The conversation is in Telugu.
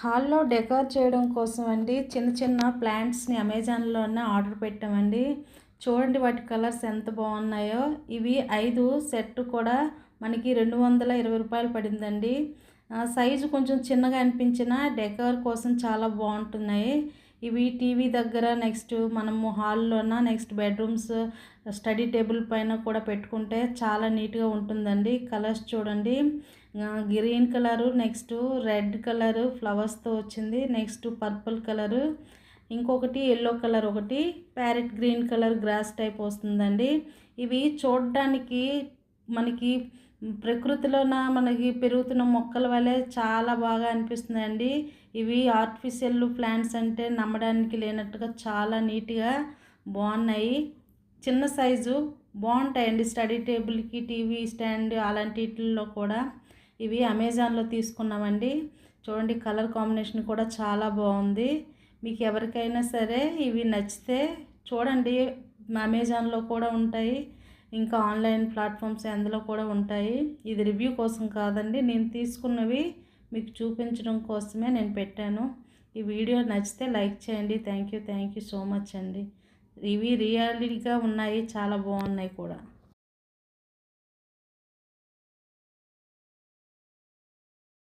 హాల్లో డెకర్ చేయడం కోసం అండి చిన్న చిన్న ప్లాంట్స్ని అమెజాన్లోనే ఆర్డర్ పెట్టామండి. చూడండి వాటి కలర్స్ ఎంత బాగున్నాయో. ఇవి 5 సెట్ కూడా మనకి రూ. 220 పడిందండి. సైజు కొంచెం చిన్నగా అనిపించిన డెకర్ కోసం చాలా బాగుంటున్నాయి. ఇవి టీవీ దగ్గర, నెక్స్ట్ మనము హాల్లోన, నెక్స్ట్ బెడ్రూమ్స్, స్టడీ టేబుల్ పైన కూడా పెట్టుకుంటే చాలా నీట్గా ఉంటుందండి. కలర్స్ చూడండి, green colour, next red colour ఫ్లవర్స్తో వచ్చింది, నెక్స్ట్ పర్పుల్ కలరు, ఇంకొకటి ఎల్లో కలర్, ఒకటి parrot green colour grass type వస్తుందండి. ఇవి చూడడానికి మనకి ప్రకృతిలోన మనకి పెరుగుతున్న మొక్కల వలె చాలా బాగా అనిపిస్తుందండి. ఇవి ఆర్టిఫిషియల్ ప్లాంట్స్ అంటే నమ్మడానికి లేనట్టుగా చాలా నీట్గా బాగున్నాయి. చిన్న సైజు బాగుంటాయండి. స్టడీ టేబుల్కి, టీవీ స్టాండ్ అలాంటిలో కూడా. ఇవి అమెజాన్లో తీసుకున్నామండి. చూడండి కలర్ కాంబినేషన్ కూడా చాలా బాగుంది. మీకు ఎవరికైనా సరే ఇవి నచ్చితే చూడండి, అమెజాన్లో కూడా ఉంటాయి, ఇంకా ఆన్లైన్ ప్లాట్ఫామ్స్ అందులో కూడా ఉంటాయి. ఇది రివ్యూ కోసం కాదండి, నేను తీసుకున్నవి మీకు చూపించడం కోసమే నేను పెట్టాను. ఈ వీడియో నచ్చితే లైక్ చేయండి. థ్యాంక్ యూ సో మచ్ అండి. ఇవి రియాలిటీగా ఉన్నాయి, చాలా బాగున్నాయి కూడా.